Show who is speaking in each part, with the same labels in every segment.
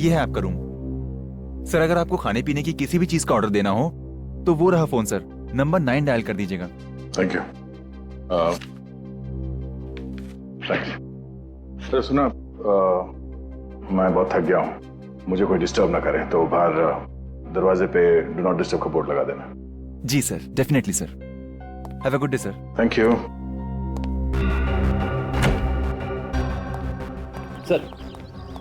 Speaker 1: ये है आपका रूम। सर अगर आपको खाने पीने की किसी भी चीज का ऑर्डर देना हो तो वो रहा फोन सर, नंबर 9 डायल कर दीजिएगा।
Speaker 2: Thank you. सर सुना, मैं बहुत थक गया हूँ, मुझे कोई डिस्टर्ब ना करे तो बाहर दरवाजे पे डू नॉट डिस्टर्ब का बोर्ड लगा देना।
Speaker 1: Ji sir, definitely sir. Have a good day sir.
Speaker 2: Thank you.
Speaker 3: Sir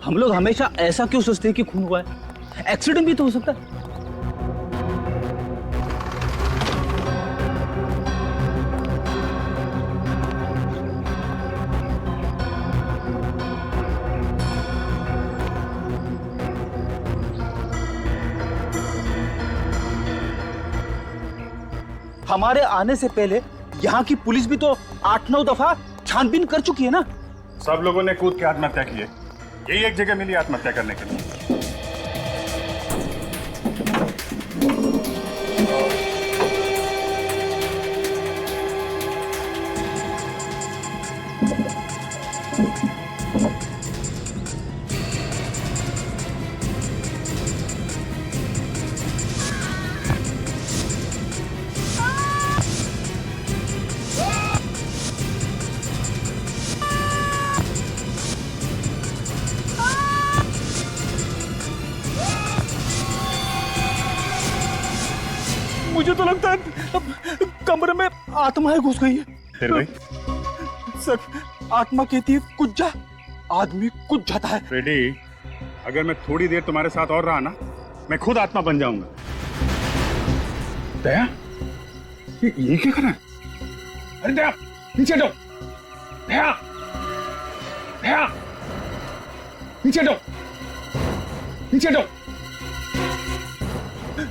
Speaker 3: हम लोग हमेशा ऐसा क्यों सोचते हैं कि खून हुआ है? एक्सीडेंट भी तो हो सकता है। हमारे आने से पहले यहाँ की पुलिस भी तो 8-9 दफा छानबीन कर चुकी है ना।
Speaker 4: सब लोगों ने कूद के आत्महत्या की है, यही एक जगह मिली आत्महत्या करने के लिए।
Speaker 3: मुझे तो लगता है कमरे में आत्माएं घुस गई है।
Speaker 4: फिर भाई
Speaker 3: सर आत्मा कहती है कुछ जा, आदमी कुछ जाता है।
Speaker 4: फ्रेडी, अगर मैं थोड़ी देर तुम्हारे साथ और रहा ना, मैं खुद आत्मा बन जाऊंगा। दया, ये क्या कर रहा है? अरे दया, नीचे हटो। दया, दया, नीचे हटो, नीचे हटो।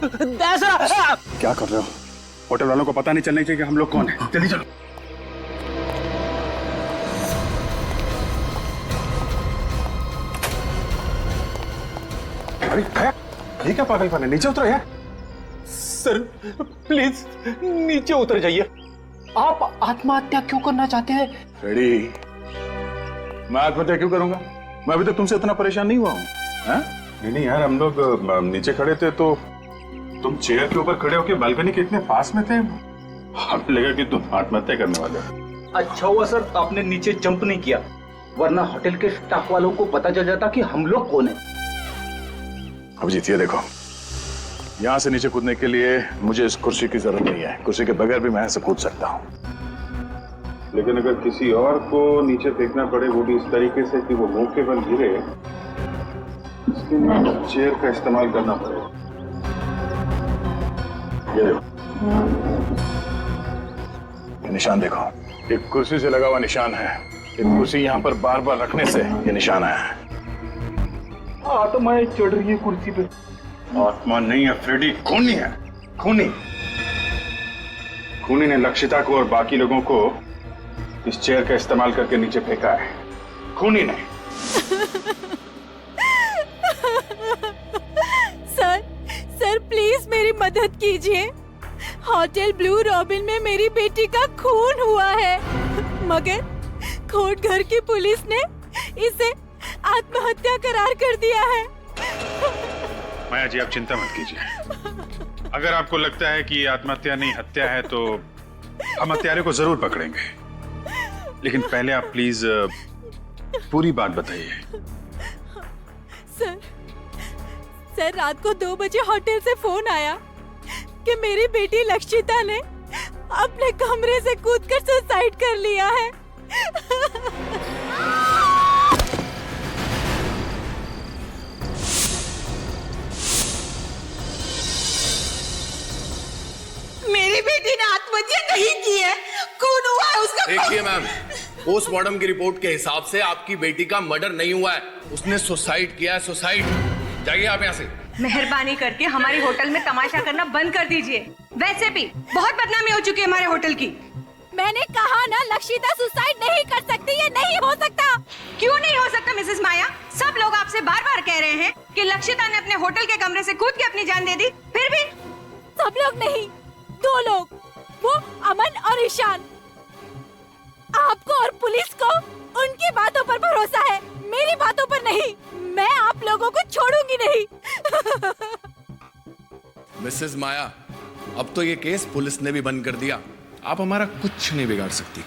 Speaker 4: क्या कर रहे हो? होटल वालों को पता नहीं चलना चाहिए कि हम लोग कौन हैं। जल्दी चलो। अरे दया, ये क्या पागलपन है? नीचे उतरो यार।
Speaker 3: सर प्लीज नीचे उतर जाइए। आप आत्महत्या क्यों करना चाहते हैं?
Speaker 2: रेडी, मैं आत्महत्या क्यों करूंगा? मैं अभी तक तुमसे इतना परेशान नहीं हुआ हूँ।
Speaker 4: नहीं नहीं यार, हम लोग नीचे खड़े थे तो तुम चेयर के ऊपर खड़े होकर बालकनी के इतने पास में थे, हमें लगा कि तुम आत्महत्या करने वाले हो।
Speaker 3: अच्छा हुआ सर आपने नीचे जंप नहीं किया, वरना होटल के स्टाफ वालों को पता चल जाता कि हम लोग कौन है।
Speaker 2: अब जीतिए, देखो यहाँ से नीचे कूदने के लिए मुझे इस कुर्सी की जरूरत नहीं है, कुर्सी के बगैर भी मैं यहाँ से कूद सकता हूँ।
Speaker 4: लेकिन अगर किसी और को नीचे फेंकना पड़े, वो भी इस तरीके से कि वो मुंह के बल गिरे, इसके लिए चेयर का इस्तेमाल करना पड़ेगा। ये
Speaker 2: निशान देखो, एक कुर्सी से लगा हुआ निशान है। एक कुर्सी यहाँ पर बार बार रखने से ये निशान आया है।
Speaker 3: आत्माएं चढ़ रही है कुर्सी पे।
Speaker 4: आत्मा नहीं है फ्रेडी, खूनी है। खूनी खूनी ने लक्षिता को और बाकी लोगों को इस चेयर का इस्तेमाल करके नीचे फेंका है। खूनी ने।
Speaker 5: सर प्लीज मेरी मदद कीजिए। होटल ब्लू रॉबिन में मेरी बेटी का खून हुआ है, मगर कोर्ट घर की पुलिस ने इसे आत्महत्या करार कर दिया है।
Speaker 4: माया जी, आप चिंता मत कीजिए। अगर आपको लगता है कि ये आत्महत्या नहीं हत्या है तो हम हत्यारे को जरूर पकड़ेंगे, लेकिन पहले आप प्लीज पूरी बात बताइए।
Speaker 5: सर रात को 2 बजे होटल से फोन आया कि मेरी बेटी लक्षिता ने अपने कमरे से कूदकर सुसाइड कर लिया है।
Speaker 6: मेरी बेटी ने आत्महत्या नहीं की है, खून हुआ है उसका।
Speaker 7: देखिए मैम, पोस्टमार्टम की रिपोर्ट के हिसाब से आपकी बेटी का मर्डर नहीं हुआ है, उसने सुसाइड किया है। सुसाइड। जाइए आप यहाँ से।
Speaker 6: मेहरबानी करके हमारे होटल में तमाशा करना बंद कर दीजिए। वैसे भी बहुत बदनामी हो चुकी है हमारे होटल की।
Speaker 5: मैंने कहा ना लक्षिता सुसाइड नहीं कर सकती, ये नहीं हो सकता।
Speaker 6: क्यों नहीं हो सकता मिसेस माया? सब लोग आपसे बार बार कह रहे हैं कि लक्षिता ने अपने होटल के कमरे से कूद के अपनी जान दे दी, फिर भी।
Speaker 5: सब लोग नहीं, 2 लोग, वो अमन और ईशान। आपको और पुलिस को उनकी बातों पर भरोसा है, मेरी बातों पर नहीं। मैं आप लोगों को छोड़ूंगी छोड़ूंगी नहीं।
Speaker 7: मिसेस माया, अब तो ये केस पुलिस ने भी बंद कर दिया। आप हमारा कुछ नहीं बिगाड़ सकती।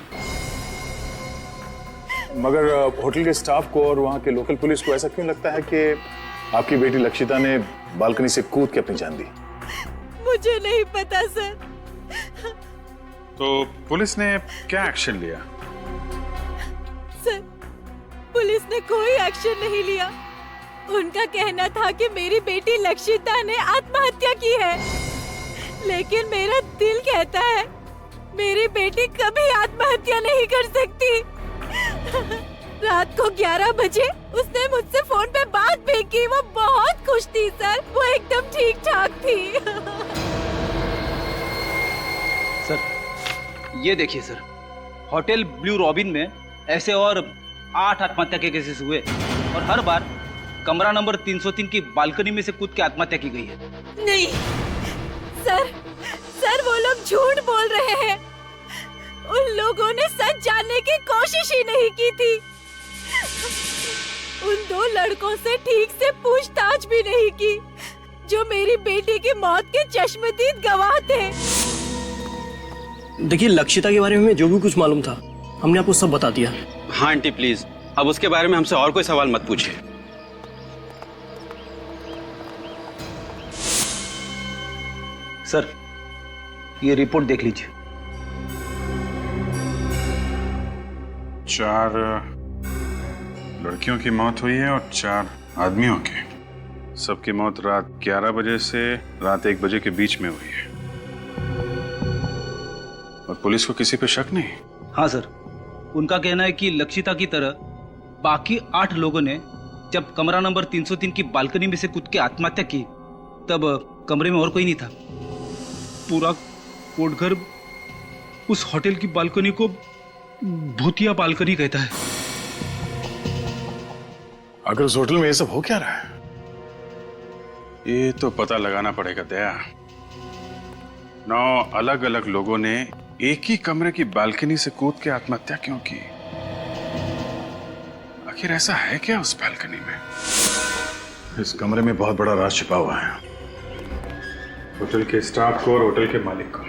Speaker 2: मगर होटल के स्टाफ को और वहां के लोकल पुलिस को ऐसा क्यों लगता है कि आपकी बेटी लक्षिता ने बालकनी से कूद के अपनी जान दी?
Speaker 5: मुझे नहीं पता सर।
Speaker 4: तो पुलिस ने क्या एक्शन लिया?
Speaker 5: सर, पुलिस ने कोई एक्शन नहीं लिया। उनका कहना था कि मेरी बेटी लक्षिता ने आत्महत्या की है, लेकिन मेरा दिल कहता है मेरी बेटी कभी आत्महत्या नहीं कर सकती। रात को 11 बजे उसने मुझसे फोन पे बात भी की। वो बहुत खुश थी सर, वो एकदम ठीक ठाक थी।
Speaker 8: सर ये देखिए सर, होटल ब्लू रॉबिन में ऐसे और 8 आत्महत्या के केसेस हुए और हर बार कमरा नंबर 303 की बालकनी में से कूद के आत्महत्या की गई है।
Speaker 5: नहीं सर, सर वो लोग झूठ बोल रहे हैं। उन लोगों ने सच जानने की कोशिश ही नहीं की थी। उन 2 लड़कों से ठीक से पूछताछ भी नहीं की जो मेरी बेटी की मौत के चश्मदीद गवाह थे।
Speaker 9: देखिए, लक्षिता के बारे में हमें जो भी कुछ मालूम था हमने आपको सब बता दिया।
Speaker 8: हाँ आंटी प्लीज, अब उसके बारे में हमसे और कोई सवाल मत पूछिए। सर ये रिपोर्ट देख लीजिए।
Speaker 4: 4 लड़कियों की मौत हुई है और 4 आदमियों की। सबकी मौत रात 11 बजे से रात 1 बजे के बीच में हुई है और पुलिस को किसी पे शक नहीं।
Speaker 8: हाँ सर, उनका कहना है कि लक्षिता की तरह बाकी 8 लोगों ने जब कमरा नंबर 303 की बालकनी में से कूद के आत्महत्या की तब कमरे में और कोई नहीं था। पूरा कोटघर उस होटल की बालकनी को भूतिया बालकनी कहता है।
Speaker 2: अगर उस होटल में ये सब हो क्या रहा है?
Speaker 4: ये तो पता लगाना पड़ेगा दया। 9 अलग अलग लोगों ने एक ही कमरे की बालकनी से कूद के आत्महत्या क्यों की? आखिर ऐसा है क्या उस बालकनी में?
Speaker 2: इस कमरे में बहुत बड़ा राज छिपा हुआ है।
Speaker 4: होटल के स्टाफ को और होटल के मालिक को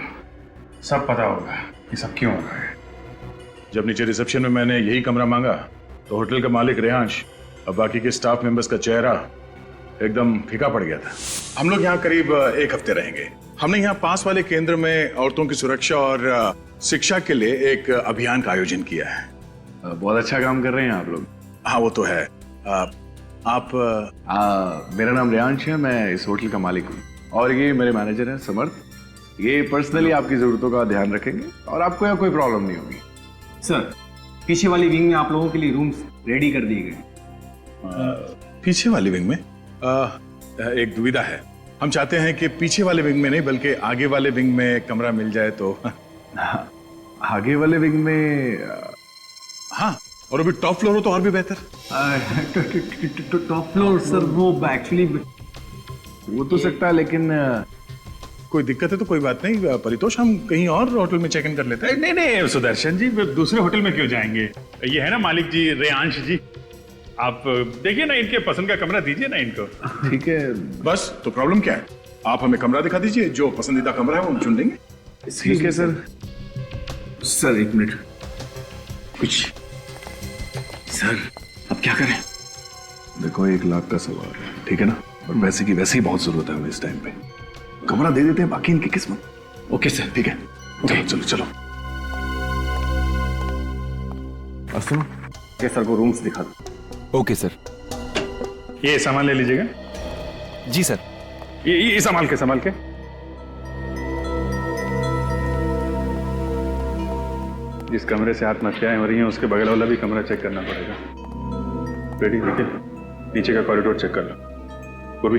Speaker 4: सब पता होगा ये सब क्यों हो रहा है।
Speaker 2: जब नीचे रिसेप्शन में मैंने यही कमरा मांगा तो होटल का मालिक रेहांश और बाकी के स्टाफ मेंबर्स का चेहरा एकदम फीका पड़ गया था। हम लोग यहाँ करीब 1 हफ्ते रहेंगे। हमने यहाँ पास वाले केंद्र में औरतों की सुरक्षा और शिक्षा के लिए एक अभियान का आयोजन किया है।
Speaker 10: बहुत अच्छा काम कर रहे हैं आप लोग।
Speaker 2: हाँ वो तो है।
Speaker 10: मेरा नाम रेहांश है, मैं इस होटल का मालिक हूँ और ये मेरे मैनेजर हैं समर्थ। ये पर्सनली आपकी जरूरतों का ध्यान रखेंगे और आपको यहाँ कोई प्रॉब्लम नहीं होगी।
Speaker 11: सर पीछे वाली विंग में आप लोगों के लिए रूम्स रेडी कर दिए गए।
Speaker 2: पीछे वाली विंग में एक दुविधा है। हम चाहते हैं कि पीछे वाले विंग में नहीं बल्कि आगे वाले विंग में कमरा मिल जाए तो।
Speaker 10: आगे वाले विंग में?
Speaker 2: हाँ, और अभी टॉप फ्लोर हो तो और भी बेहतर।
Speaker 11: टॉप फ्लोर सर वो एक्चुअली
Speaker 10: वो तो सकता है, लेकिन
Speaker 2: कोई दिक्कत है तो कोई बात नहीं, परितोष हम कहीं और होटल में चेक इन कर लेते हैं।
Speaker 4: नहीं सुदर्शन जी, दूसरे होटल में क्यों जाएंगे? ये है ना मालिक जी रेहांश जी, आप देखिए ना, इनके पसंद का कमरा दीजिए ना इनको।
Speaker 10: ठीक है,
Speaker 2: बस तो प्रॉब्लम क्या है? आप हमें कमरा दिखा दीजिए, जो पसंदीदा कमरा है वो हम चुन लेंगे।
Speaker 10: ठीक है सर।
Speaker 11: सर 1 मिनट, कुछ सर अब क्या करें?
Speaker 10: देखो 1 लाख का सवाल है, ठीक है ना, और वैसे की वैसे ही बहुत जरूरत है हमें इस टाइम पे। कमरा दे देते हैं, बाकी इनकी किस्मत।
Speaker 11: ओके सर,
Speaker 10: ठीक है, चलो चलो चलो। सुनो,
Speaker 11: ये सर को रूम्स दिखा दो।
Speaker 1: Okay sir.
Speaker 4: ये सामान ले लीजिएगा।
Speaker 1: जी सर।
Speaker 4: ये संभाल के जिस कमरे से आत्महत्याएं हो रही हैं उसके बगल वाला भी कमरा चेक करना पड़ेगा। रेडी, देखिए नीचे का कॉरिडोर चेक कर लो। पूर्वी,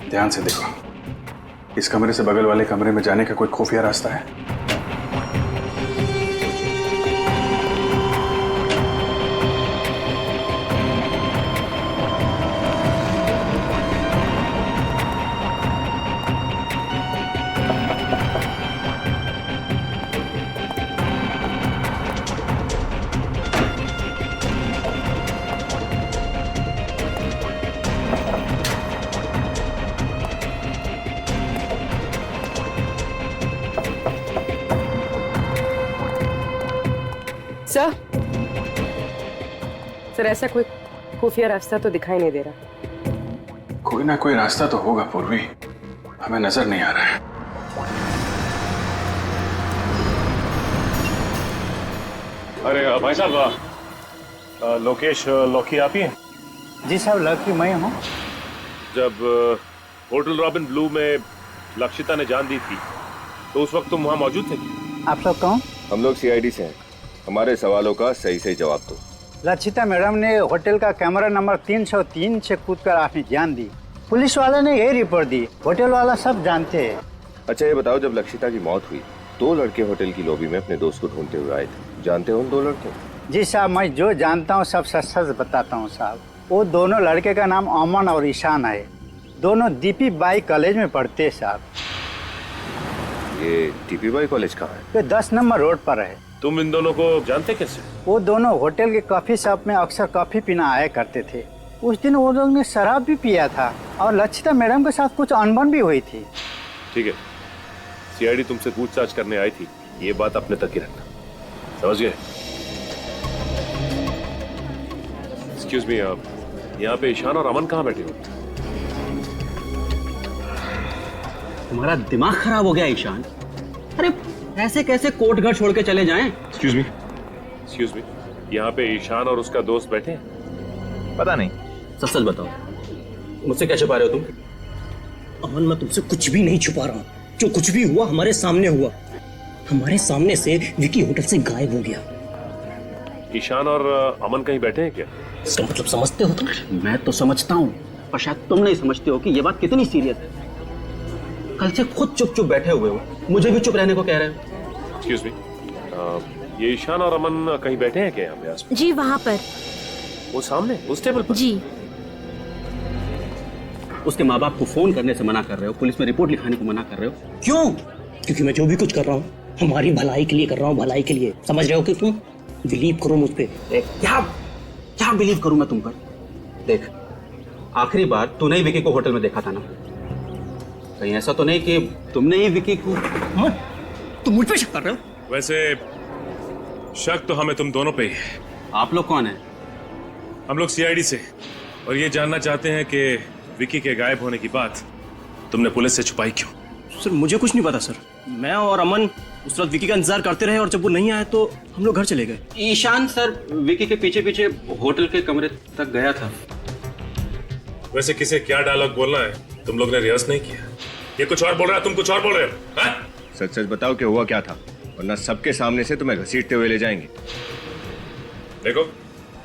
Speaker 4: ध्यान से देखो, इस कमरे से बगल वाले कमरे में जाने का कोई खुफिया रास्ता है?
Speaker 12: सर ऐसा कोई खुफिया रास्ता तो दिखाई नहीं दे रहा।
Speaker 2: कोई ना कोई रास्ता तो होगा पूर्वी, हमें नजर नहीं आ रहा है।
Speaker 13: अरे भाई साहब, लोकेश लौकी आप ही हैं?
Speaker 11: जी साहब, लकी मैं हूँ।
Speaker 13: जब होटल रॉबिन ब्लू में लक्षिता ने जान दी थी तो उस वक्त तुम वहाँ मौजूद थे?
Speaker 11: आप लोग कौन?
Speaker 14: हम लोग सीआईडी से हैं। हमारे सवालों का सही सही जवाब दो।
Speaker 11: लक्षिता मैडम ने होटल का कैमरा नंबर 303 से कूदकर आपने जान दी। पुलिस वाले ने यही रिपोर्ट दी, होटल वाला सब जानते हैं।
Speaker 14: अच्छा ये बताओ, जब लक्षिता की मौत हुई 2 लड़के होटल की लॉबी में अपने दोस्त को ढूंढते हुए आए थे, जानते हो उन 2 लड़के?
Speaker 11: जी साहब, मैं जो जानता हूँ सब सच सच बताता हूँ साहब। वो दोनों लड़के का नाम अमन और ईशान है। दोनों दीपी बाई कॉलेज में पढ़ते हैं साहब।
Speaker 14: ये दीपी बाई कॉलेज कहाँ है?
Speaker 11: ये 10 नंबर रोड पर है।
Speaker 13: तुम इन दोनों को जानते कैसे?
Speaker 11: वो दोनों होटल के कॉफी शॉप में अक्सर कॉफी पीना आया करते थे। उस दिन वो लोग ने शराब भी पिया था और लक्षिता मैडम के साथ कुछ अनबन भी हुई थी।
Speaker 13: ठीक है, सीआईडी तुमसे पूछताछ करने आई थी, ये बात अपने तक ही रखना, समझ गए? एक्सक्यूज मी, आप यहाँ पे ईशान और अमन कहाँ बैठे हो?
Speaker 8: तुम्हारा दिमाग खराब हो गया ईशान? अरे ऐसे कैसे कोर्ट घर छोड़ के चले जाएं?
Speaker 13: एक्सक्यूज मी, यहाँ पे ईशान और उसका दोस्त बैठे हैं?
Speaker 1: पता नहीं।
Speaker 8: सच सच बताओ, मुझसे क्या छुपा रहे हो तुम?
Speaker 9: अमन, मैं तुमसे कुछ भी नहीं छुपा रहा हूँ। जो कुछ भी हुआ हमारे सामने हुआ। हमारे सामने से विकी होटल से गायब हो गया।
Speaker 13: ईशान और अमन कहीं बैठे हैं क्या?
Speaker 9: इसका मतलब समझते हो तुम?
Speaker 8: मैं तो समझता हूँ, पर शायद तुम नहीं समझते हो कि ये बात कितनी सीरियस है। कल से खुद चुप चुप बैठे हुए हो, मुझे भी चुप रहने को कह रहे हो।
Speaker 13: एक्सक्यूज मी, ये ईशान और अमन कहीं बैठे हैं क्या यहाँ पे आसपास?
Speaker 5: जी वहाँ पर।
Speaker 13: वो सामने उस टेबल पर?
Speaker 5: जी।
Speaker 8: उसके माँ बाप को फोन करने से मना कर रहे हो, पुलिस में रिपोर्ट लिखाने को मना कर रहे हो, क्यों?
Speaker 9: क्योंकि मैं जो भी कुछ कर रहा हूँ हमारी भलाई के लिए कर रहा हूँ, भलाई के लिए। समझ रहे हो कि तुम? बिलीव करो मुझ पे।
Speaker 8: क्या बिलीव करूं मैं तुम पर? देख, आखिरी बार तूने ही विकी को होटल में देखा था ना? कहीं ऐसा तो नहीं कि तुमने ही विकी को?
Speaker 9: तुम मुझ पे शक कर रहे हो?
Speaker 13: वैसे शक तो हमें तुम दोनों पे ही है।
Speaker 8: आप लोग कौन है?
Speaker 13: हम लोग सीआईडी से, और ये जानना चाहते हैं कि विकी के गायब होने की बात तुमने पुलिस से छुपाई क्यों?
Speaker 9: सर मुझे कुछ नहीं पता सर। मैं और अमन उस रात विकी का इंतजार करते रहे और जब वो नहीं आया तो हम लोग घर चले गए।
Speaker 8: ईशान सर विकी के पीछे पीछे होटल के कमरे तक गया था।
Speaker 13: वैसे किसे क्या डायलॉग बोलना है तुम लोग ने रिहर्स नहीं किया? ये कुछ और बोल रहा है, तुम कुछ और बोल रहे हो।
Speaker 14: सच सच बताओ कि हुआ क्या था, वरना सबके सामने से तुम्हें घसीटते हुए ले जाएंगे।
Speaker 13: देखो,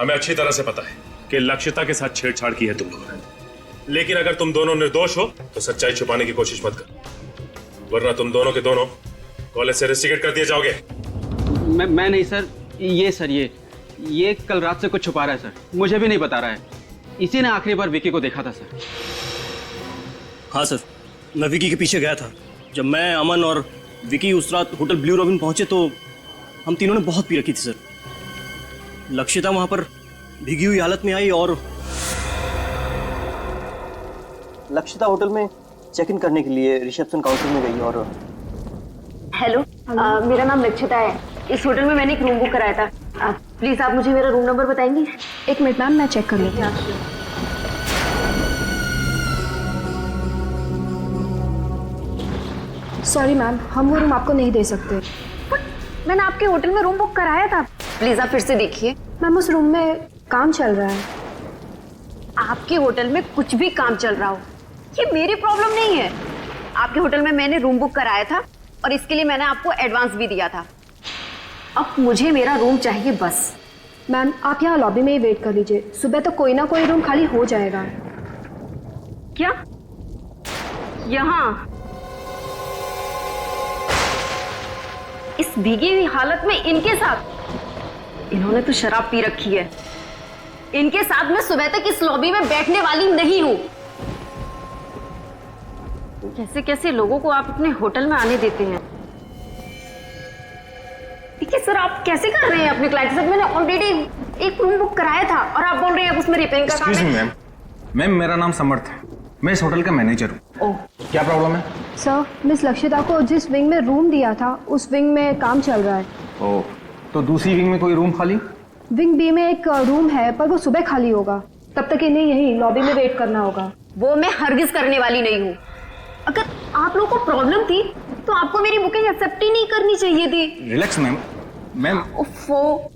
Speaker 13: हमें अच्छी तरह से पता है कि लक्षिता के साथ छेड़छाड़ की है तुम लोगों ने, लेकिन अगर तुम दोनों निर्दोष हो तो सच्चाई छुपाने की कोशिश मत कर, वरना तुम दोनों के दोनों कॉलेज से रेस्टिकेट कर दिए जाओगे।
Speaker 8: मैं नहीं सर, ये कल रात से कुछ छुपा रहा है सर, मुझे भी नहीं बता रहा है। इसी ने आखिरी बार विकी को देखा था सर।
Speaker 9: हाँ सर, मैं विकी के पीछे गया था। जब मैं, अमन और विकी उस रात होटल ब्लू रॉबिन पहुंचे तो हम तीनों ने बहुत पी रखी थी सर। लक्षिता वहां पर भीगी हुई हालत में आई और लक्षिता होटल में चेक इन करने के लिए रिसेप्शन काउंटर में गई और
Speaker 15: हेलो, मेरा नाम लक्षिता है। इस होटल में मैंने एक रूम बुक कराया था। प्लीज आप मुझे मेरा रूम नंबर बताएंगी? एक मिनट मैम, मैं चेक कर लेती हूँ। सॉरी मैम, हम वो रूम आपको नहीं दे सकते। मैंने आपके होटल में रूम बुक कराया था। प्लीज आप फिर से देखिए। मैम उस रूम में काम चल रहा है। आपके होटल में कुछ भी काम चल रहा हो, ये मेरी प्रॉब्लम नहीं है। आपके होटल में मैंने रूम बुक कराया था और इसके लिए मैंने आपको एडवांस भी दिया था। अब मुझे मेरा रूम चाहिए बस। मैम आप यहाँ लॉबी में ही वेट कर लीजिए, सुबह तो कोई ना कोई रूम खाली हो जाएगा। क्या? यहाँ इस भीगी हुई हालत में इनके साथ? इन्होंने तो शराब पी रखी है। इनके साथ मैं सुबह तक इस लॉबी में बैठने वाली नहीं हूँ। कैसे कैसे लोगों को आप अपने होटल में आने देते हैं? देखिए सर, आप कैसे कर रहे हैं अपने क्लाइंट के साथ? मैंने ऑलरेडी एक रूम बुक कराया था और आप बोल रहे हैं अब उसमें रिपेयरिंग का काम है।
Speaker 11: मैम मेरा नाम समर्थ है, मैं इस होटल का मैनेजर हूँ।
Speaker 15: ओह,
Speaker 11: क्या प्रॉब्लम है?
Speaker 15: सर मिस लक्षिता को जिस विंग में रूम दिया था उस विंग में काम चल रहा है।
Speaker 11: ओह,
Speaker 3: तो दूसरी विंग में कोई रूम खाली?
Speaker 15: विंग बी में एक रूम है पर वो सुबह खाली होगा, तब तक इन्हें यहीं लॉबी में वेट करना होगा।
Speaker 16: वो मैं हरगिज करने वाली नहीं हूँ। अगर आप लोगों को प्रॉब्लम थी तो आपको मेरी बुकिंग एक्सेप्ट ही नहीं करनी चाहिए थी।
Speaker 3: Relax ma'am.
Speaker 16: उफ़ो,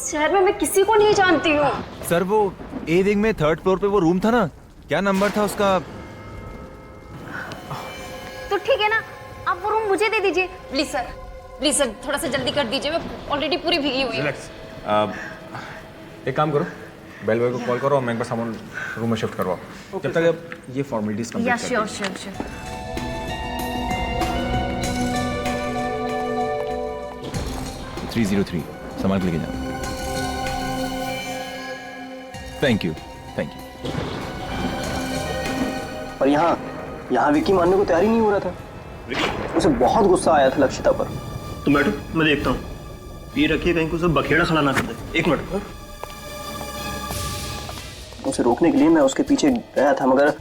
Speaker 16: शहर में मैं किसी को नहीं जानती हूँ।
Speaker 1: सर वो ए विंग में 3rd फ्लोर पे वो रूम था ना, क्या नंबर था उसका?
Speaker 16: तो ठीक है ना, आप वो रूम मुझे दे दीजिए प्लीज सर, थोड़ा सा जल्दी कर दीजिए, मैं ऑलरेडी पूरी भीगी हुई हूँ।
Speaker 3: रिलैक्स। एक काम करो, बेल बॉय को कॉल करो और मैं एक बार सामान रूम में शिफ्ट करवाओ, जब तक आप ये फॉर्मेलिटीज कंप्लीट कर
Speaker 16: श्योर।
Speaker 1: 303 सामान लेके जाओ। Thank you.
Speaker 9: और यहाँ विकी मानने को तैयार ही नहीं हो रहा था। उसे बहुत गुस्सा आया था लक्षिता पर। तुम बैठो, मैं देखता हूँ। ये रखिए कहीं को सब बखेड़ा खड़ा ना कर दे। एक मिनट। उसे रोकने के लिए मैं उसके पीछे गया था, मगर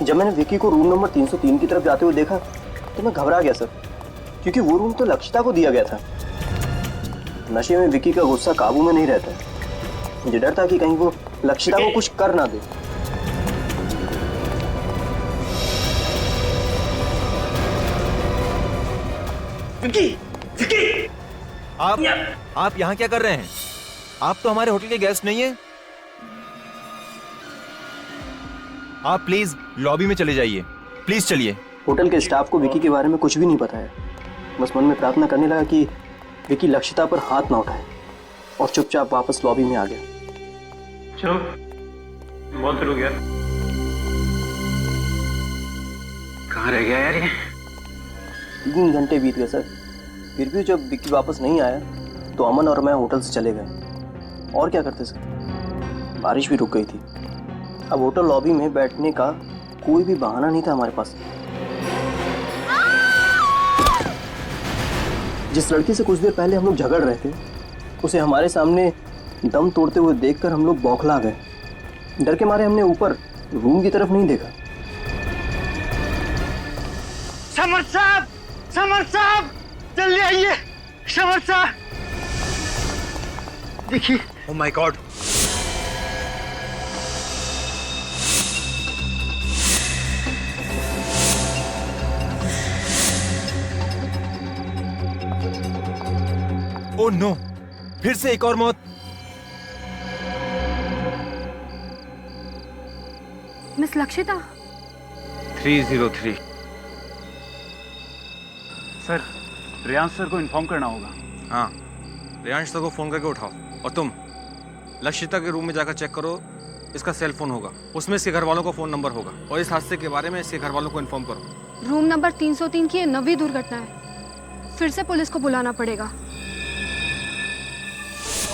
Speaker 9: जब मैंने विकी को रूम नंबर 303 की तरफ जाते हुए देखा तो मैं घबरा गया सर, क्योंकि वो रूम तो लक्षिता को दिया गया था। नशे में विकी का गुस्सा काबू में नहीं रहता। मुझे डर था कि कहीं वो लक्षिता को कुछ कर ना दे।
Speaker 1: विकी! आप यहाँ क्या कर रहे हैं? आप तो हमारे होटल के गेस्ट नहीं हैं। आप प्लीज लॉबी में चले जाइए, प्लीज चलिए।
Speaker 9: होटल के स्टाफ को विकी के बारे में कुछ भी नहीं पता है। बस मन में प्रार्थना करने लगा कि विकी लक्षिता पर हाथ ना उठाए, और चुपचाप वापस लॉबी में आ गया।
Speaker 3: चलो, बहुत देर हो गया। कहाँ रह गया यार ये?
Speaker 9: 3 घंटे बीत गए सर। फिर भी जब विकी वापस नहीं आया तो अमन और मैं होटल से चले गए। और क्या करते सर, बारिश भी रुक गई थी। अब होटल लॉबी में बैठने का कोई भी बहाना नहीं था हमारे पास। जिस लड़की से कुछ देर पहले हम लोग झगड़ रहे थे, उसे हमारे सामने दम तोड़ते हुए देखकर हम लोग बौखला गए। डर के मारे हमने ऊपर रूम की तरफ नहीं देखा।
Speaker 17: समर साहब जल्दी आइए। समर साहब देखिए।
Speaker 1: Oh my God, oh no, फिर से एक और मौत।
Speaker 15: Miss Lakshita.
Speaker 3: 303 sir, Riyansh sir को इन्फॉर्म करना होगा।
Speaker 18: हाँ, रियांश सर को फोन करके उठाओ। और तुम लक्षिता के रूम में जाकर चेक करो, इसका सेल फोन होगा, उसमें इसके घर वालों का फोन नंबर होगा, और इस हादसे के बारे में इसके घर वालों को इन्फॉर्म करो।
Speaker 15: रूम नंबर 303 की 9वीं दुर्घटना है, फिर से पुलिस को बुलाना पड़ेगा।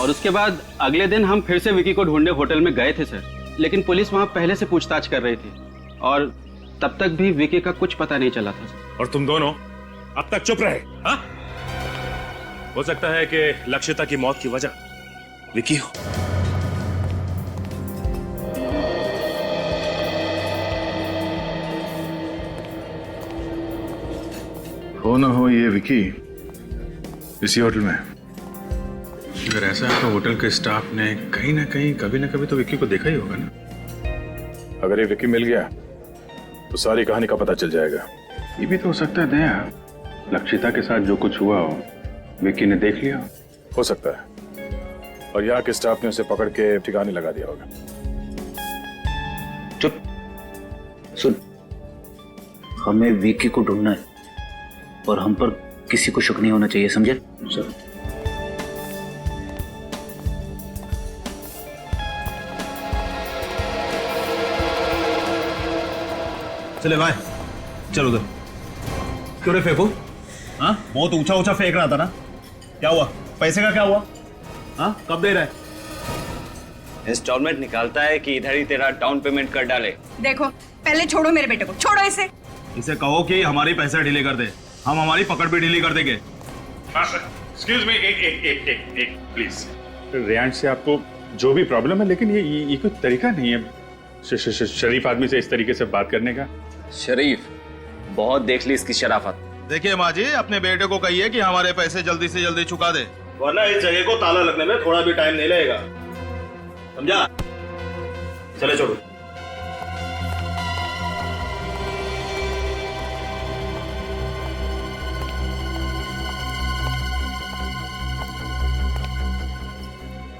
Speaker 8: और उसके बाद अगले दिन हम फिर से विकी को ढूंढने होटल में गए थे सर, लेकिन पुलिस वहां पहले से पूछताछ कर रही थी, और तब तक भी विकी का कुछ पता नहीं चला था।
Speaker 13: और तुम दोनों अब तक चुप रहे? हाँ? हो सकता है कि लक्षिता की मौत की वजह विकी हो।
Speaker 2: हो ना हो ये विकी इसी होटल में।
Speaker 4: अगर ऐसा है तो होटल के स्टाफ ने कहीं ना कहीं कभी ना कभी तो विक्की को देखा ही होगा ना।
Speaker 2: अगर ये विक्की मिल गया तो सारी कहानी का पता चल जाएगा।
Speaker 4: ये भी तो हो सकता है दया, लक्षिता के साथ जो कुछ हुआ हो विक्की ने देख लिया
Speaker 2: हो सकता है, और यहाँ के स्टाफ ने उसे पकड़ के ठिकाने लगा दिया होगा।
Speaker 19: चुप, सुन, हमें विक्की को ढूंढना है और हम पर किसी को शक नहीं होना चाहिए, समझे? सर
Speaker 9: चले भाई, चलो उधर। क्यों रे फेंकू? हाँ, बहुत ऊंचा ऊंचा फेंक रहा था ना। क्या हुआ? पैसे का क्या हुआ? हाँ, कब दे रहा है?
Speaker 20: इंस्टॉलमेंट निकालता है कि इधर ही तेरा डाउन पेमेंट कर डाले?
Speaker 6: देखो, पहले छोड़ो मेरे बेटे को, छोड़ो इसे।
Speaker 9: इसे कहो कि हमारी पैसे ढीले कर दे, हम हमारी पकड़ भी ढीली कर देंगे।
Speaker 4: एक्सक्यूज मी, एक प्लीज। रेयांश से आपको जो भी प्रॉब्लम है, लेकिन ये कोई तरीका नहीं है शरीफ आदमी से इस तरीके से बात करने का।
Speaker 20: शरीफ? बहुत देख ली इसकी शराफत।
Speaker 9: देखिए माँ जी, अपने बेटे को कहिए कि हमारे पैसे जल्दी से जल्दी चुका दे, वरना इस जगह को ताला लगने में थोड़ा भी टाइम नहीं लगेगा, समझा? चले छोड़ो।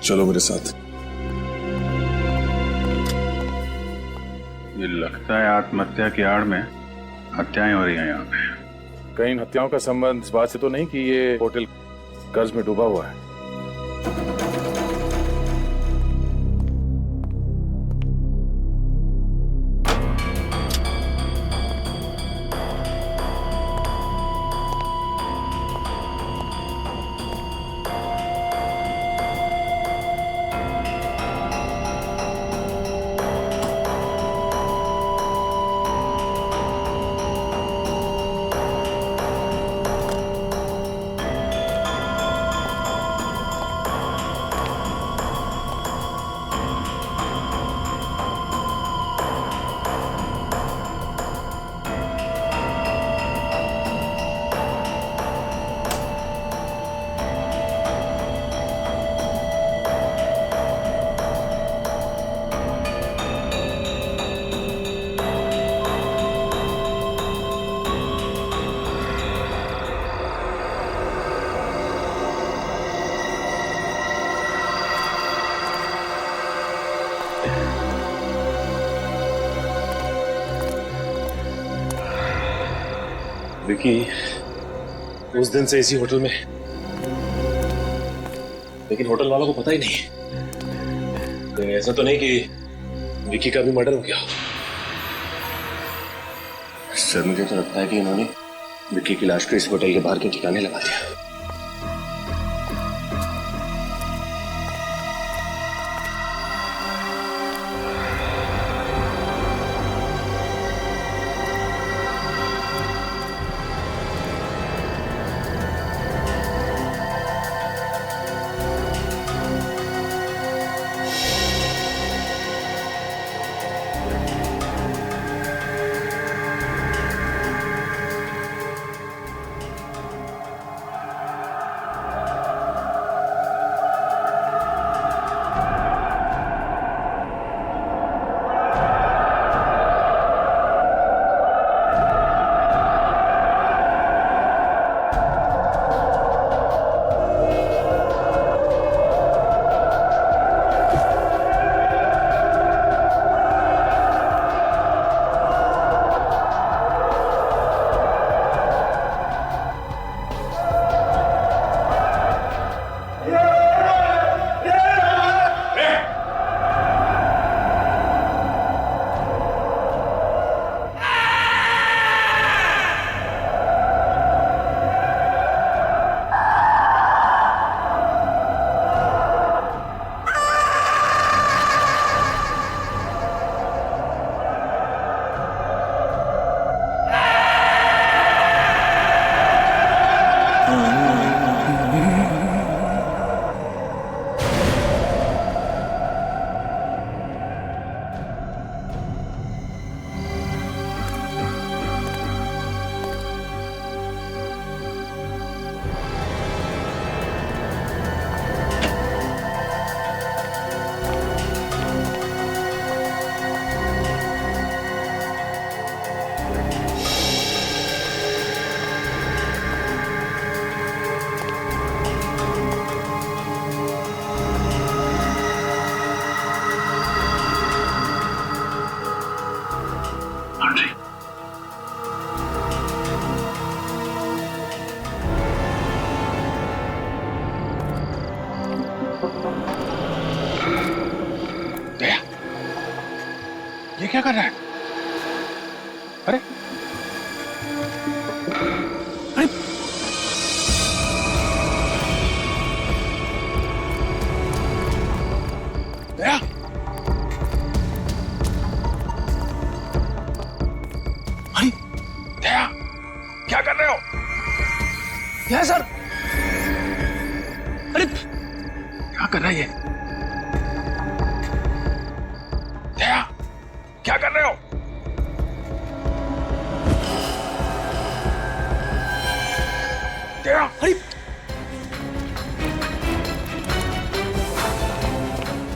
Speaker 2: चलो मेरे साथ। ये लगता है आत्महत्या की आड़ में हत्याएं हो रही हैं यहाँ पे। कहीं हत्याओं का संबंध इस बात से तो नहीं कि ये होटल कर्ज में डूबा हुआ है?
Speaker 13: विकी उस दिन से इसी होटल में, लेकिन होटल वालों को पता ही नहीं। तो ऐसा तो नहीं कि विकी का भी मर्डर हो गया?
Speaker 14: सर मुझे तो लगता है कि इन्होंने विकी की लाश को इस होटल के बाहर के ठिकाने लगा दिया।
Speaker 2: ये क्या कर रहा है?
Speaker 4: अरे अरे दया, अरे दया, क्या कर रहे हो? क्या सर? अरे क्या कर रहा है ये? दया, क्या कर रहे हो? दया, अरे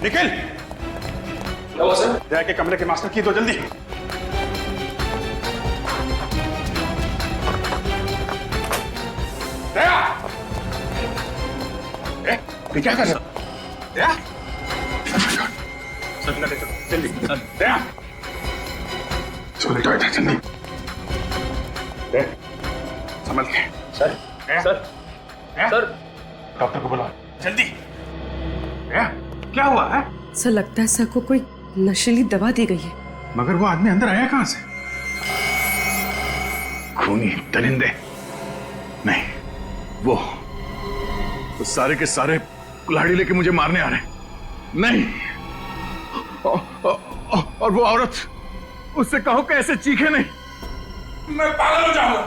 Speaker 4: निखिल, क्या हुआ सर? दया के कमरे के मास्टर की दो जल्दी। दया, ये क्या कर रहे हो? दया, सर लेटे चलो जल्दी। दया, इसको लेटो इधर जल्दी। दया, संभल के। सर, सर, सर, डॉक्टर को बुलाओ जल्दी। दया, क्या हुआ है?
Speaker 12: सर लगता है सर को कोई नशीली दवा दी गई है।
Speaker 2: मगर वो आदमी अंदर आया कहां से? खूनी दरिंदे नहीं, वो सारे के सारे कुल्हाड़ी लेके मुझे मारने आ रहे हैं। नहीं, और वो औरत, उससे कहो कैसे चीखे नहीं। मैं पागल हो जाऊंगा।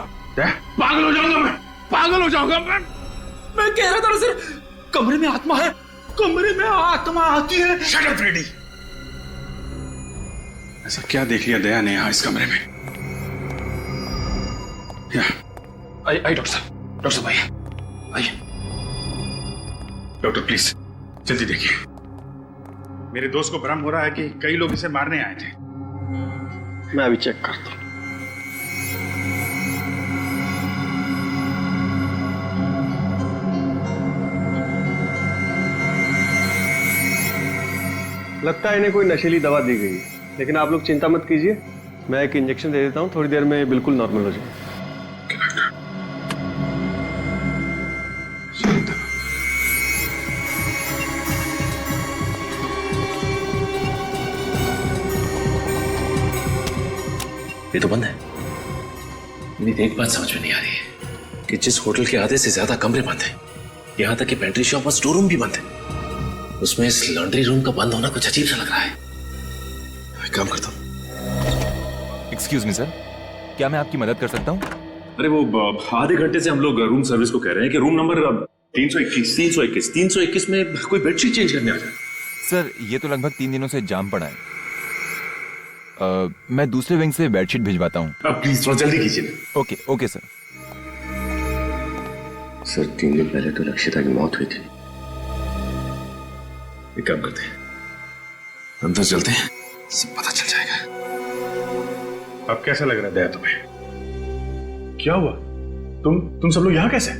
Speaker 2: पागल हो जाऊंगा मैं, पागल हो जाऊंगा मैं कह रहा था सर, कमरे में आत्मा है, कमरे में आत्मा आती है। Shut up Freddy. ऐसा क्या देख लिया दया ने यहां इस कमरे में? आइए डॉक्टर साहब, डॉक्टर साहब आइए। डॉक्टर प्लीज जल्दी देखिए, मेरे दोस्त को भ्रम हो रहा है कि कई लोग इसे मारने आए थे।
Speaker 9: मैं अभी चेक करता हूं।
Speaker 21: लगता है इन्हें कोई नशीली दवा दी गई है, लेकिन आप लोग चिंता मत कीजिए, मैं एक इंजेक्शन दे देता हूं, थोड़ी देर में बिल्कुल नॉर्मल हो जाएगा।
Speaker 22: ये तो बंद है। मेरी एक बात समझ में नहीं आ रही है कि जिस होटल के आधे से ज्यादा कमरे बंद हैं, यहां तक कि पेंट्री शॉप और स्टोर रूम भी बंद है, उसमें इस लॉन्ड्री रूम का बंद होना कुछ अजीब सा लग रहा है। एक काम करता हूं।
Speaker 1: एक्सक्यूज मी सर, क्या मैं आपकी मदद कर सकता हूँ?
Speaker 13: अरे वो आधे घंटे से हम लोग रूम सर्विस को कह रहे हैं कि रूम नंबर 321 में कोई बेडशीट चेंज करने आ जाए।
Speaker 1: सर ये तो लगभग 3 दिनों से जाम पड़ा है। मैं दूसरे विंग से बेडशीट भिजवाता हूँ।
Speaker 13: प्लीज थोड़ा जल्दी कीजिए।
Speaker 1: Okay okay sir.
Speaker 22: सर 3 दिन पहले तो लक्षिता की मौत हुई थी।
Speaker 13: एक काम करते हैं, अंदर चलते हैं, सब पता चल जाएगा।
Speaker 2: अब कैसा लग रहा है दया तुम्हें? क्या हुआ? तुम सब लोग यहां कैसे?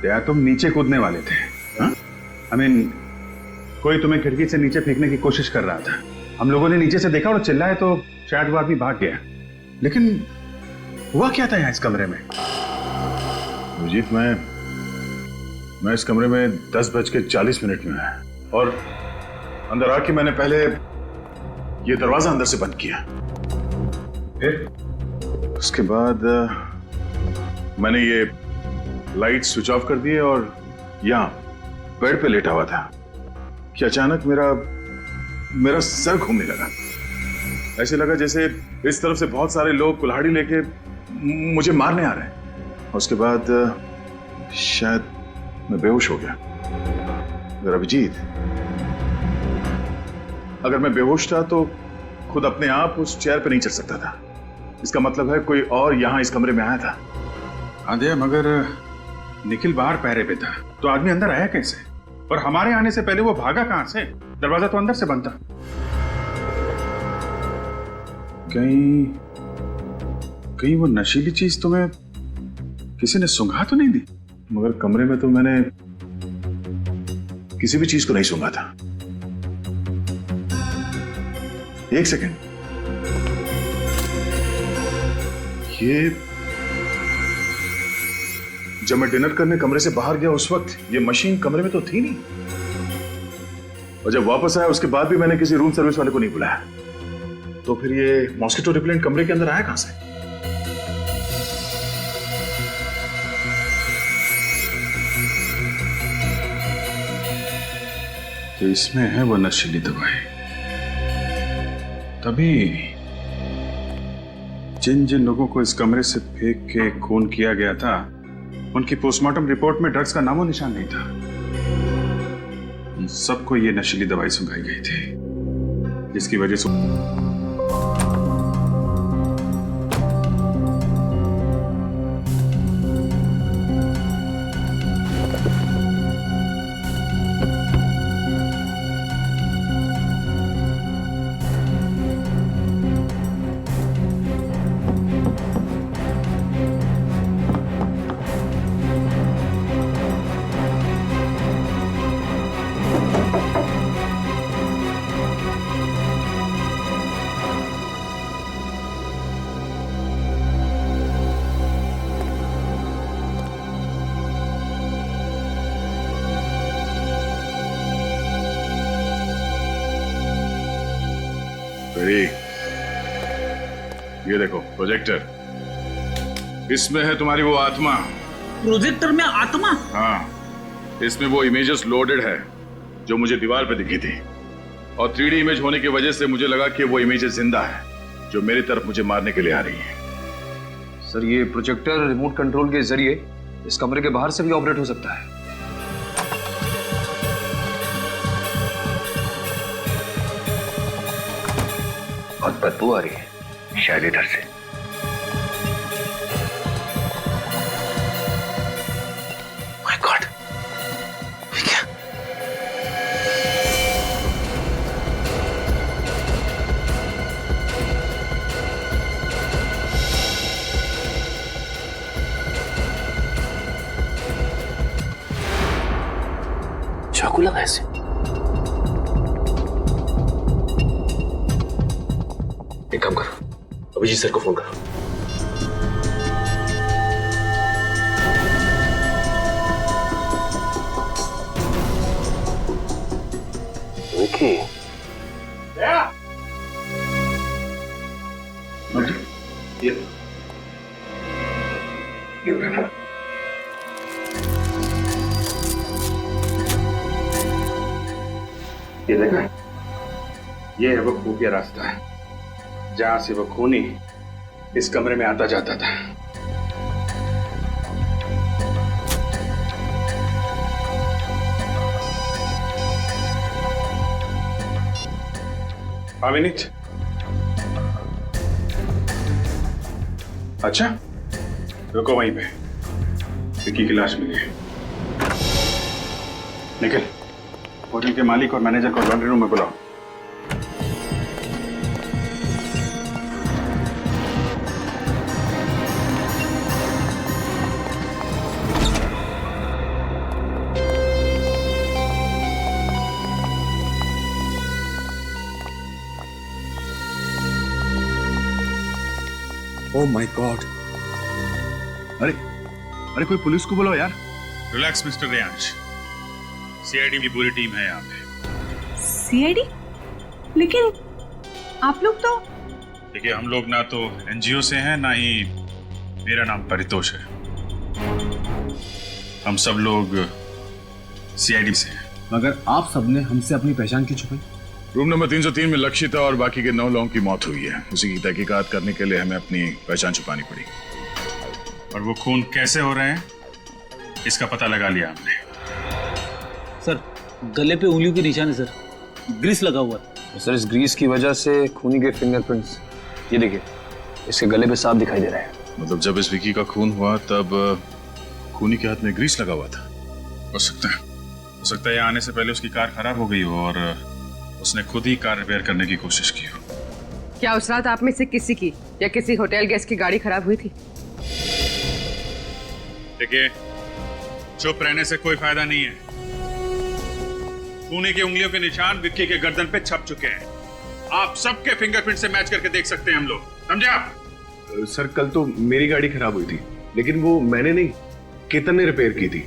Speaker 2: दया तुम नीचे कूदने वाले थे। आई मीन कोई तुम्हें खिड़की से नीचे फेंकने की कोशिश कर रहा था। हम लोगों ने नीचे से देखा और चिल्लाए तो शायद वो आदमी भाग गया, लेकिन हुआ क्या था यहां इस कमरे में? अजीत, मैं इस कमरे में 10:40 में आया और अंदर आके मैंने पहले ये दरवाजा अंदर से बंद किया, फिर उसके बाद मैंने ये लाइट स्विच ऑफ कर दिए और यहां बेड पे लेटा हुआ था कि अचानक मेरा सर घूमने लगा। ऐसे लगा जैसे इस तरफ से बहुत सारे लोग कुल्हाड़ी लेके मुझे मारने आ रहे हैं। उसके बाद शायद मैं बेहोश हो गया। अगर अभिजीत, अगर मैं बेहोश था तो खुद अपने आप उस चेयर पे नहीं चढ़ सकता था। इसका मतलब है कोई और यहां इस कमरे में आया था।
Speaker 4: हाँ दया, मगर निखिल बाहर पहरे पे था तो आदमी अंदर आया कैसे? और हमारे आने से पहले वो भागा कहां से? दरवाजा तो अंदर से बंद था। कहीं वो नशीली चीज तुम्हें किसी ने सूंघा तो नहीं दी? मगर कमरे में तो मैंने किसी भी चीज को नहीं सूंघा था। एक सेकंड, ये जब मैं डिनर करने कमरे से बाहर गया उस वक्त ये मशीन कमरे में तो थी नहीं, और जब वापस आया उसके बाद भी मैंने किसी रूम सर्विस वाले को नहीं बुलाया।
Speaker 2: तो फिर ये मॉस्किटो रिपेलेंट कमरे के अंदर आया कहां से? तो इसमें है वो नशीली दवाई। तभी जिन जिन लोगों को इस कमरे से फेंक के खून किया गया था, उनकी पोस्टमार्टम रिपोर्ट में ड्रग्स का नामो निशान नहीं था। उन सबको ये नशीली दवाई सुंघाई गई थी, जिसकी वजह से ये देखो प्रोजेक्टर, इसमें है तुम्हारी वो आत्मा।
Speaker 8: प्रोजेक्टर में आत्मा?
Speaker 2: हाँ, इसमें वो इमेजेस लोडेड है जो मुझे दीवार पे दिखी थी, और 3D इमेज होने की वजह से मुझे लगा कि वो इमेजेस जिंदा है, जो मेरी तरफ मुझे मारने के लिए आ रही है।
Speaker 3: सर, ये प्रोजेक्टर रिमोट कंट्रोल के जरिए इस कमरे के बाहर से भी ऑपरेट हो सकता है।
Speaker 19: बहुत बदबू आ रही है, शायद इधर से। माय गॉड, ये क्या? चाकू लगा ऐसे? एक काम करो, अभिजीत सर को फोन करो। ओके।
Speaker 2: ये देखा, ये है वो खुफिया रास्ता है जहां से वो खूनी इस कमरे में आता जाता था। मिनट। अच्छा, रुको वहीं पे, विकी की लाश मिली है। निखिल, होटल के मालिक और मैनेजर को लॉन्ड्री रूम में बुलाओ।
Speaker 3: ओह माय गॉड!
Speaker 2: अरे अरे, कोई पुलिस को बुलाओ यार।
Speaker 4: रिलैक्स मिस्टर रेयांश, सीआईडी की पूरी टीम है यहाँ पे।
Speaker 6: सीआईडी? लेकिन आप लोग तो...
Speaker 4: देखिए, हम लोग ना तो एनजीओ से हैं, ना ही मेरा नाम परितोष है। हम सब लोग सीआईडी से हैं।
Speaker 3: मगर आप सबने हमसे अपनी पहचान क्यों छुपाई?
Speaker 2: रूम नंबर 303 में लक्षिता और बाकी के 9 लोगों की मौत हुई है। उसी की तहकीकात करने के लिए हमें अपनी पहचान छुपानी पड़ी।
Speaker 4: और वो खून कैसे हो रहे हैं, इसका पता लगा लिया हमने।
Speaker 8: सर, गले पे उंगलियों के निशान है सर, ग्रीस लगा हुआ है।
Speaker 3: सर, इस ग्रीस की वजह से खूनी के फिंगरप्रिंट्स, ये देखिए, इसके गले पे साफ दिखाई दे रहा है।
Speaker 2: मतलब जब इस विकी का खून हुआ तब खूनी के हाथ में ग्रीस लगा हुआ था।
Speaker 4: हो सकता है यहाँ आने से पहले उसकी कार खराब हो गई हो और उसने खुद ही कार रिपेयर करने की कोशिश की हो।
Speaker 12: क्या उस रात आप में से किसी की या किसी होटल गेस्ट की गाड़ी खराब हुई थी?
Speaker 4: देखिए, चुप रहने से कोई फायदा नहीं है। खूनी की उंगलियों के निशान विक्की के गर्दन पे छप चुके हैं। आप सबके फिंगरप्रिंट से मैच करके देख सकते हैं हम लोग, समझे आप?
Speaker 21: सर, कल तो मेरी गाड़ी खराब हुई थी, लेकिन वो मैंने नहीं, केतन ने रिपेयर की थी।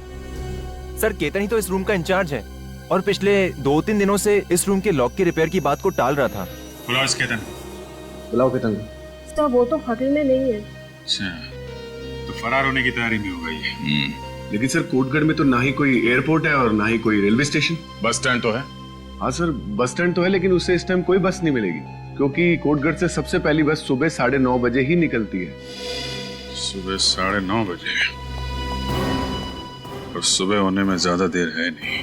Speaker 1: सर, केतन ही तो इस रूम का इंचार्ज है और पिछले 2-3 दिनों से इस रूम के लॉक के रिपेयर की बात को टाल रहा था।
Speaker 4: बुलाओ इस केतन।
Speaker 3: बुलाओ केतन को।
Speaker 15: तो वो तो होटल में नहीं है।
Speaker 4: अच्छा, तो फरार होने की तैयारी में होगा ये।
Speaker 21: लेकिन सर कोटगढ़ में तो ना ही कोई एयरपोर्ट है और ना ही कोई रेलवे स्टेशन।
Speaker 2: बस स्टैंड तो है।
Speaker 21: हाँ सर, बस स्टैंड तो है, लेकिन उससे इस टाइम कोई बस नहीं मिलेगी, क्योंकि कोटगढ़ से सबसे पहली बस सुबह 9:30 बजे ही निकलती है।
Speaker 4: सुबह 9:30 बजे? और सुबह होने में ज्यादा देर है नहीं।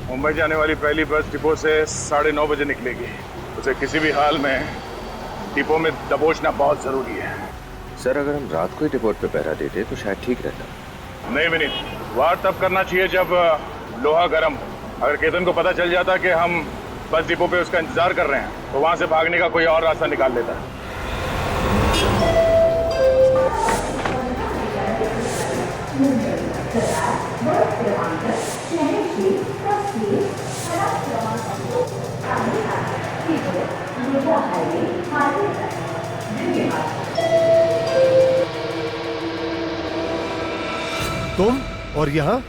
Speaker 2: मुंबई जाने वाली पहली बस डिपो से 9:30 बजे निकलेगी। उसे किसी भी हाल में डिपो में दबोचना बहुत जरूरी है।
Speaker 14: सर, अगर हम रात को ही डिपोट पे पहरा देते तो शायद ठीक रहता।
Speaker 2: नहीं विनीत, वार तब करना चाहिए जब लोहा गर्म हो। अगर केतन को पता चल जाता कि हम बस डिपो पे उसका इंतजार कर रहे हैं तो वहां से भागने का कोई और रास्ता निकाल लेता।
Speaker 7: तुम और यहाँ?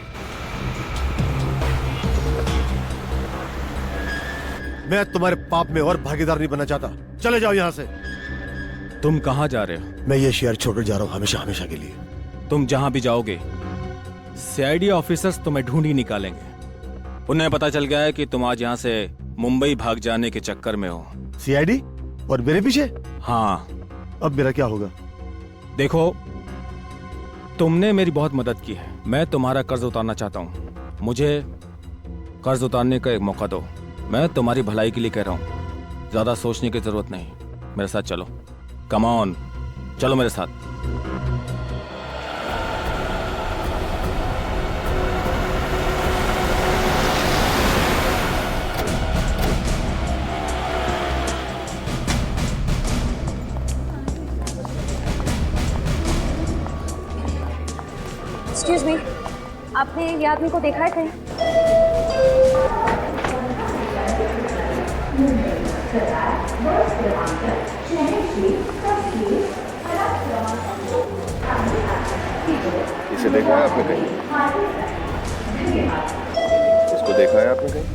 Speaker 7: मैं तुम्हारे पाप में और भागीदार नहीं बनना चाहता। चले जाओ यहाँ से।
Speaker 18: तुम कहाँ जा रहे हो?
Speaker 7: मैं ये शहर छोड़कर जा रहा हूँ हमेशा हमेशा के लिए।
Speaker 18: तुम जहां भी जाओगे सीआईडी ऑफिसर्स तुम्हें ढूंढ ही निकालेंगे। उन्हें पता चल गया है कि तुम आज यहाँ से मुंबई भाग जाने के चक्कर में हो।
Speaker 7: सीआईडी और मेरे पीछे?
Speaker 18: हाँ।
Speaker 7: अब मेरा क्या होगा?
Speaker 18: देखो, तुमने मेरी बहुत मदद की है। मैं तुम्हारा कर्ज उतारना चाहता हूँ। मुझे कर्ज उतारने का एक मौका दो। मैं तुम्हारी भलाई के लिए कह रहा हूँ, ज्यादा सोचने की जरूरत नहीं। मेरे साथ चलो। कम ऑन, चलो मेरे साथ।
Speaker 15: एक्सक्यूज मी, आपने ये आदमी को देखा है कहीं?
Speaker 14: इसे देखा है आपने कहीं? इसको देखा है आपने कहीं?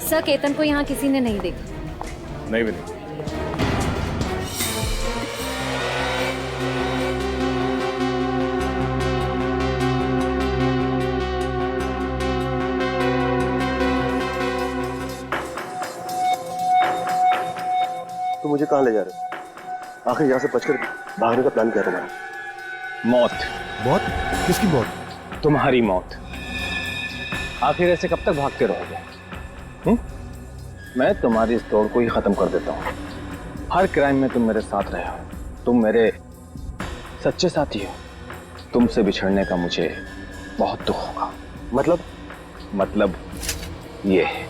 Speaker 15: सर, केतन को यहाँ किसी ने नहीं देखा।
Speaker 2: नहीं विनीत।
Speaker 21: तो मुझे कहाँ ले जा रहे हो? आखिर यहाँ से बचकर भागने का प्लान क्या तुम्हारा?
Speaker 3: मौत।
Speaker 7: मौत? किसकी मौत?
Speaker 3: तुम्हारी मौत। आखिर ऐसे कब तक भागते रहोगे? मैं तुम्हारी इस दौड़ को ही खत्म कर देता हूँ। हर क्राइम में तुम मेरे साथ रहे हो। तुम मेरे सच्चे साथी हो। तुमसे बिछड़ने का मुझे बहुत दुख होगा। मतलब ये है।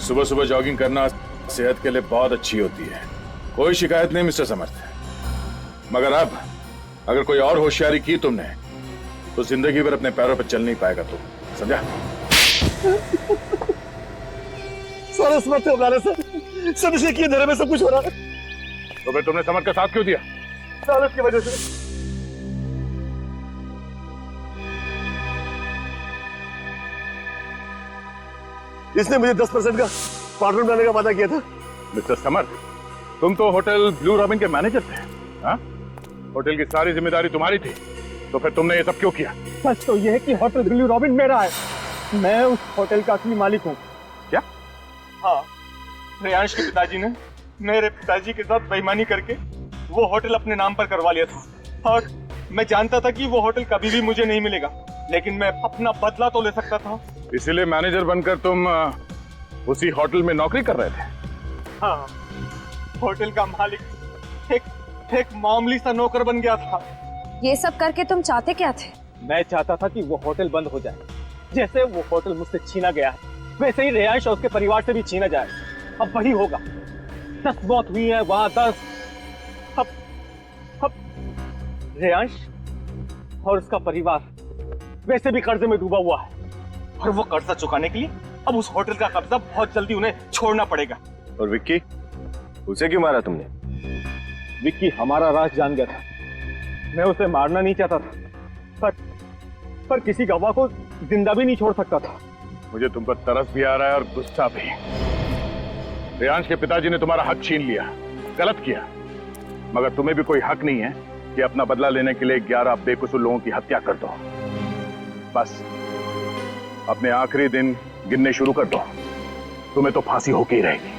Speaker 2: सुबह सुबह जॉगिंग करना सेहत के लिए बहुत अच्छी होती है। कोई शिकायत नहीं मिस्टर समर्थ। मगर अब अगर कोई और होशियारी की तुमने तो जिंदगी भर अपने पैरों पर चल नहीं पाएगा तुम, समझा?
Speaker 21: सारा समर्थ से बुला रहे सर। सब इसी की अंधेरे में सब कुछ हो रहा है।
Speaker 2: तो फिर तुमने समर्थ का साथ क्यों दिया?
Speaker 21: सालत की वजह से। इसने मुझे 10% का पार्टनर बनाने का वादा किया था।
Speaker 2: मिस्टर समर, तुम तो होटल ब्लू रॉबिन के मैनेजर थे, हाँ? होटल की सारी जिम्मेदारी तुम्हारी थी, तो फिर तुमने ये सब क्यों किया?
Speaker 3: सच तो यह है कि होटल ब्लू रॉबिन मेरा है, मैं उस होटल का असली मालिक हूँ।
Speaker 2: क्या?
Speaker 3: हाँ, रेयांश के पिताजी ने मेरे पिताजी के साथ बेईमानी करके वो होटल अपने नाम पर करवा लिया था, और मैं जानता था कि वो होटल कभी भी मुझे नहीं मिलेगा, लेकिन मैं अपना बदला तो ले सकता था।
Speaker 2: इसीलिए मैनेजर बनकर तुम उसी होटल में नौकरी कर रहे थे?
Speaker 3: हाँ, होटल का मालिक एक मामूली सा नौकर बन गया था।
Speaker 15: ये सब करके तुम चाहते क्या थे?
Speaker 3: मैं चाहता था कि वो होटल बंद हो जाए। जैसे वो होटल मुझसे छीना गया है, वैसे ही रेयांश और उसके परिवार से भी छीना जाए। अब वही होगा। 10 मौत हुई है वहां, 10। अब रेयांश और उसका परिवार वैसे भी कर्जे में डूबा हुआ है, और वो कर्जा चुकाने के लिए अब उस होटल का कब्जा बहुत जल्दी उन्हें छोड़ना पड़ेगा।
Speaker 21: और विक्की, उसे क्यों मारा तुमने?
Speaker 3: विक्की हमारा राज जान गया था। मैं उसे मारना नहीं चाहता था, पर किसी गवाह को जिंदा भी नहीं छोड़ सकता था।
Speaker 2: मुझे तुम पर तरस भी आ रहा है और गुस्सा भी। रेयांश के पिताजी ने तुम्हारा हक छीन लिया, गलत किया, मगर तुम्हें भी कोई हक नहीं है कि अपना बदला लेने के लिए 11 बेकसूर लोगों की हत्या कर दो। बस अपने आखिरी दिन गिनने शुरू कर दो, तुम्हें तो फांसी होके ही रहेगी।